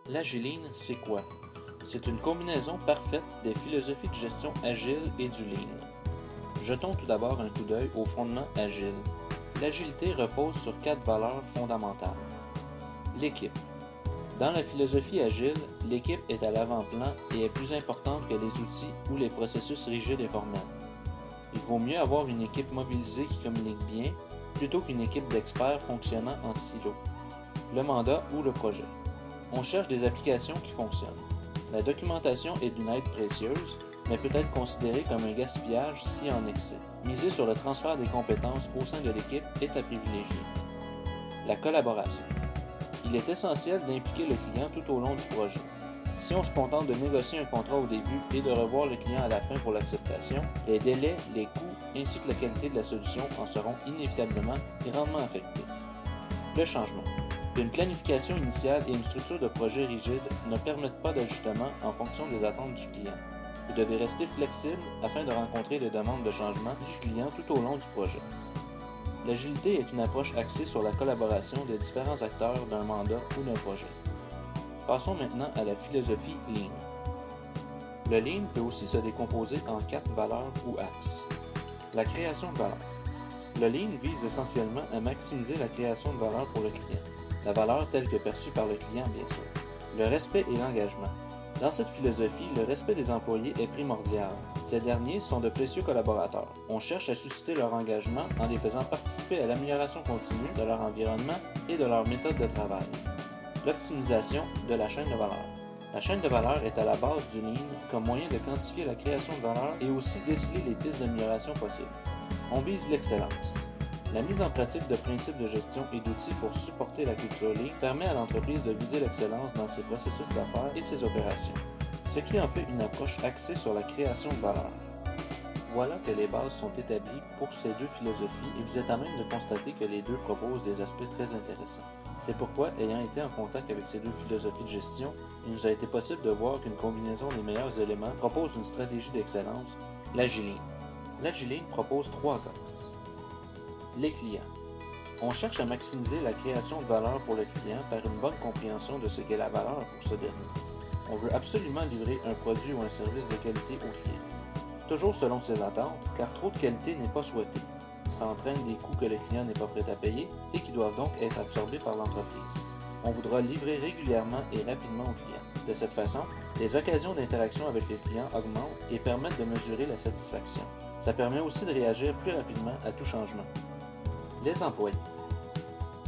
L'agiline, c'est quoi? C'est une combinaison parfaite des philosophies de gestion agile et du lean. Jetons tout d'abord un coup d'œil aux fondements agiles. L'agilité repose sur 4 valeurs fondamentales. L'équipe. Dans la philosophie agile, l'équipe est à l'avant-plan et est plus importante que les outils ou les processus rigides et formels. Il vaut mieux avoir une équipe mobilisée qui communique bien plutôt qu'une équipe d'experts fonctionnant en silo. Le mandat ou le projet. On cherche des applications qui fonctionnent. La documentation est d'une aide précieuse, mais peut être considérée comme un gaspillage si en excès. Miser sur le transfert des compétences au sein de l'équipe est à privilégier. La collaboration. Il est essentiel d'impliquer le client tout au long du projet. Si on se contente de négocier un contrat au début et de revoir le client à la fin pour l'acceptation, les délais, les coûts ainsi que la qualité de la solution en seront inévitablement grandement affectés. Le changement. Une planification initiale et une structure de projet rigide ne permettent pas d'ajustement en fonction des attentes du client. Vous devez rester flexible afin de rencontrer les demandes de changement du client tout au long du projet. L'agilité est une approche axée sur la collaboration des différents acteurs d'un mandat ou d'un projet. Passons maintenant à la philosophie Lean. Le Lean peut aussi se décomposer en 4 valeurs ou axes. La création de valeur. Le Lean vise essentiellement à maximiser la création de valeur pour le client. La valeur telle que perçue par le client, bien sûr. Le respect et l'engagement. Dans cette philosophie, le respect des employés est primordial. Ces derniers sont de précieux collaborateurs. On cherche à susciter leur engagement en les faisant participer à l'amélioration continue de leur environnement et de leur méthode de travail. L'optimisation de la chaîne de valeur. La chaîne de valeur est à la base du Lean comme moyen de quantifier la création de valeur et aussi déceler les pistes d'amélioration possibles. On vise l'excellence. La mise en pratique de principes de gestion et d'outils pour supporter la culture Lean permet à l'entreprise de viser l'excellence dans ses processus d'affaires et ses opérations, ce qui en fait une approche axée sur la création de valeur. Voilà que les bases sont établies pour ces deux philosophies et vous êtes à même de constater que les deux proposent des aspects très intéressants. C'est pourquoi, ayant été en contact avec ces deux philosophies de gestion, il nous a été possible de voir qu'une combinaison des meilleurs éléments propose une stratégie d'excellence, l'Agiline. L'Agiline propose 3 axes. Les clients. On cherche à maximiser la création de valeur pour le client par une bonne compréhension de ce qu'est la valeur pour ce dernier. On veut absolument livrer un produit ou un service de qualité au client. Toujours selon ses attentes, car trop de qualité n'est pas souhaité. Ça entraîne des coûts que le client n'est pas prêt à payer et qui doivent donc être absorbés par l'entreprise. On voudra livrer régulièrement et rapidement au client. De cette façon, les occasions d'interaction avec les clients augmentent et permettent de mesurer la satisfaction. Ça permet aussi de réagir plus rapidement à tout changement. Les employés.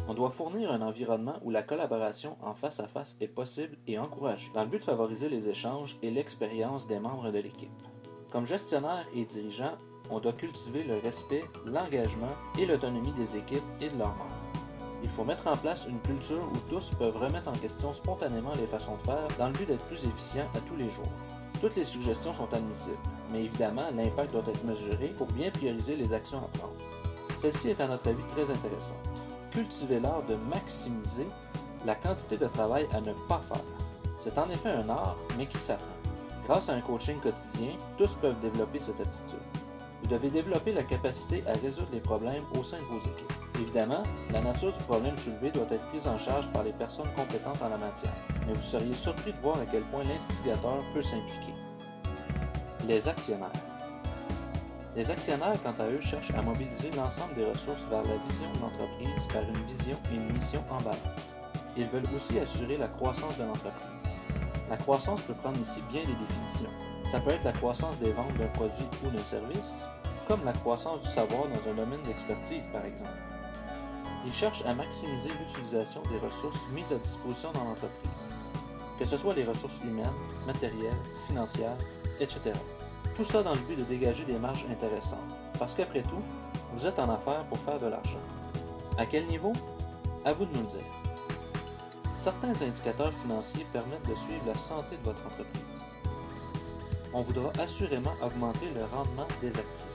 On doit fournir un environnement où la collaboration en face à face est possible et encouragée, dans le but de favoriser les échanges et l'expérience des membres de l'équipe. Comme gestionnaire et dirigeant, on doit cultiver le respect, l'engagement et l'autonomie des équipes et de leurs membres. Il faut mettre en place une culture où tous peuvent remettre en question spontanément les façons de faire dans le but d'être plus efficients à tous les jours. Toutes les suggestions sont admissibles, mais évidemment, l'impact doit être mesuré pour bien prioriser les actions à prendre. Celle-ci est à notre avis très intéressante. Cultiver l'art de maximiser la quantité de travail à ne pas faire. C'est en effet un art, mais qui s'apprend. Grâce à un coaching quotidien, tous peuvent développer cette aptitude. Vous devez développer la capacité à résoudre les problèmes au sein de vos équipes. Évidemment, la nature du problème soulevé doit être prise en charge par les personnes compétentes en la matière, mais vous seriez surpris de voir à quel point l'instigateur peut s'impliquer. Les actionnaires. Les actionnaires, quant à eux, cherchent à mobiliser l'ensemble des ressources vers la vision de l'entreprise par une vision et une mission en ballon. Ils veulent aussi assurer la croissance de l'entreprise. La croissance peut prendre ici bien des définitions. Ça peut être la croissance des ventes d'un produit ou d'un service, comme la croissance du savoir dans un domaine d'expertise par exemple. Ils cherchent à maximiser l'utilisation des ressources mises à disposition dans l'entreprise, que ce soit les ressources humaines, matérielles, financières, etc. Tout ça dans le but de dégager des marges intéressantes, parce qu'après tout, vous êtes en affaires pour faire de l'argent. À quel niveau? À vous de nous le dire. Certains indicateurs financiers permettent de suivre la santé de votre entreprise. On voudra assurément augmenter le rendement des actifs,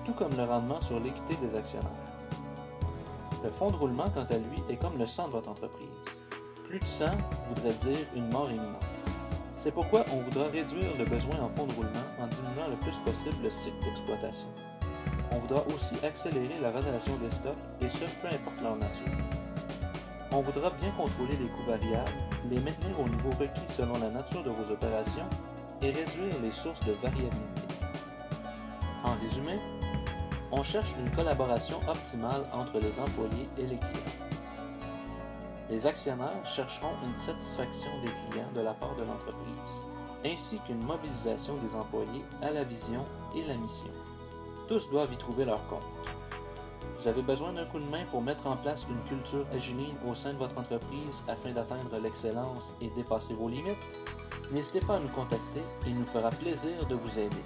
tout comme le rendement sur l'équité des actionnaires. Le fonds de roulement, quant à lui, est comme le sang de votre entreprise. Plus de sang voudrait dire une mort imminente. C'est pourquoi on voudra réduire le besoin en fonds de roulement en diminuant le plus possible le cycle d'exploitation. On voudra aussi accélérer la rotation des stocks, et ce, peu importe leur nature. On voudra bien contrôler les coûts variables, les maintenir au niveau requis selon la nature de vos opérations et réduire les sources de variabilité. En résumé, on cherche une collaboration optimale entre les employés et les clients. Les actionnaires chercheront une satisfaction des clients de la part de l'entreprise, ainsi qu'une mobilisation des employés à la vision et la mission. Tous doivent y trouver leur compte. Vous avez besoin d'un coup de main pour mettre en place une culture agiline au sein de votre entreprise afin d'atteindre l'excellence et dépasser vos limites? N'hésitez pas à nous contacter, il nous fera plaisir de vous aider.